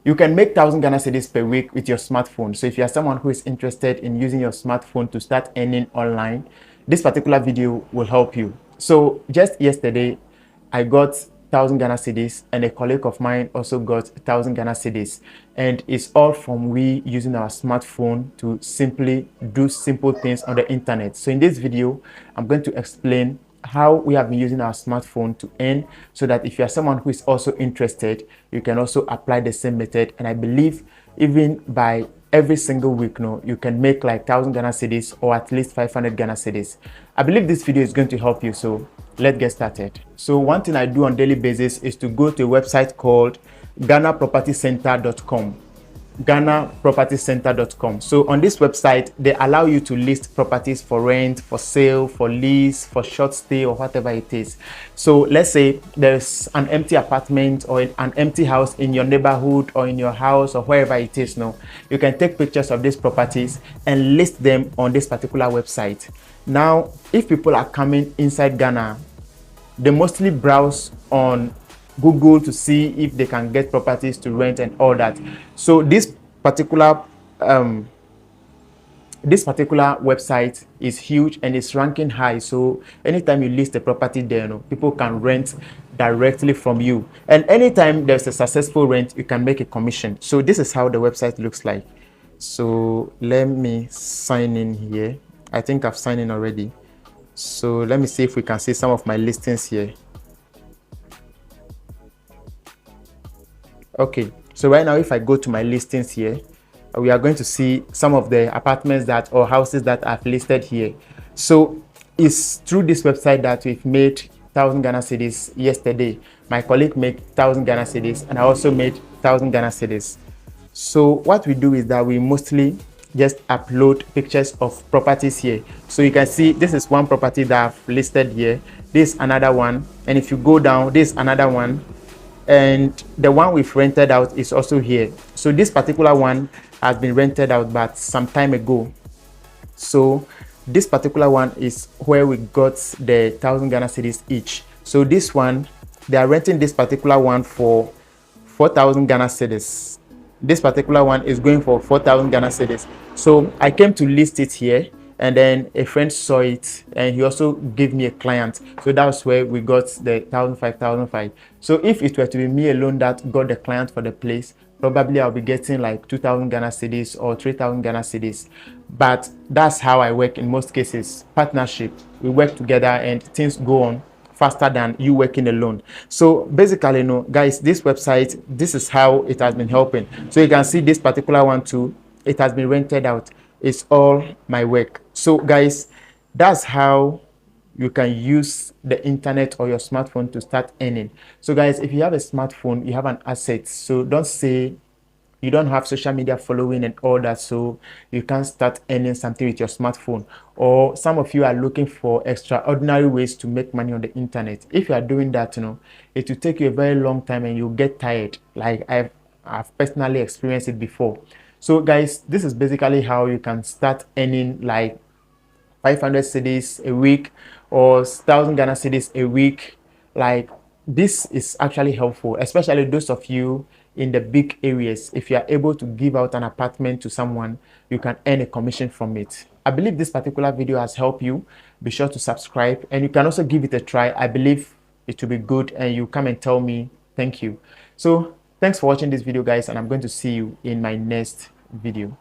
You can make 1,000 Ghana cedis per week with your smartphone. So if you are someone who is interested in using your smartphone to start earning online, this particular video will help you. So just yesterday, I got 1,000 Ghana cedis, and a colleague of mine also got 1,000 Ghana cedis, and it's all from we using our smartphone to simply do simple things on the internet. So in this video, I'm going to explain how we have been using our smartphone to earn, so that if you are someone who is also interested, you can also apply the same method. And I believe even by every single week, you can make like 1,000 Ghana cedis or at least 500 Ghana cedis. I believe this video is going to help you, so let's get started. So one thing I do on daily basis is to go to a website called GhanaPropertyCenter.com. GhanaPropertyCenter.com. So on this website, they allow you to list properties for rent, for sale, for lease, for short stay, or whatever it is. So let's say there's an empty apartment or an empty house in your neighborhood or in your house or wherever it is. You can take pictures of these properties and list them on this particular website. Now, if people are coming inside Ghana, they mostly browse on Google to see if they can get properties to rent and all that. So this particular website is huge and it's ranking high. So anytime you list a property there, people can rent directly from you. And anytime there's a successful rent, you can make a commission. So this is how the website looks like. So let me sign in here. I think I've signed in already. So let me see if we can see some of my listings here. Okay, so right now if I go to my listings here, we are going to see some of the apartments that or houses that I've listed here. So it's through this website that we've made 1,000 Ghana cedis yesterday. My colleague made 1,000 Ghana cedis, and I also made 1,000 Ghana cedis. So what we do is that we mostly just upload pictures of properties here. So you can see this is one property that I've listed here. This is another one, and if you go down, this is another one, and the one we've rented out is also here. So this particular one has been rented out but some time ago. So this particular one is where we got the 1,000 Ghana cedis each. So this one, they are renting this particular one for 4,000 Ghana cedis. This particular one is going for 4,000 Ghana cedis. So I came to list it here, and then a friend saw it and he also gave me a client. So that's where we got the 1,500. So if it were to be me alone that got the client for the place, probably I'll be getting like 2,000 Ghana cedis or 3,000 Ghana cedis. But that's how I work in most cases. Partnership. We work together and things go on faster than you working alone. So basically, guys, this website, this is how it has been helping. So you can see this particular one too. It has been rented out. It's all my work. So guys, that's how you can use the internet or your smartphone to start earning. So guys, if you have a smartphone, you have an asset. So don't say you don't have social media following and all that, so you can't start earning something with your smartphone. Or some of you are looking for extraordinary ways to make money on the internet. If you are doing that, it will take you a very long time and you'll get tired. Like I've personally experienced it before. So guys, this is basically how you can start earning like 500 cedis a week or 1,000 Ghana cedis a week. Like this is actually helpful, especially those of you in the big areas. If you are able to give out an apartment to someone, you can earn a commission from it. I believe this particular video has helped you. Be sure to subscribe, and you can also give it a try. I believe it will be good, and you come and tell me thank you. So thanks for watching this video, guys, and I'm going to see you in my next video.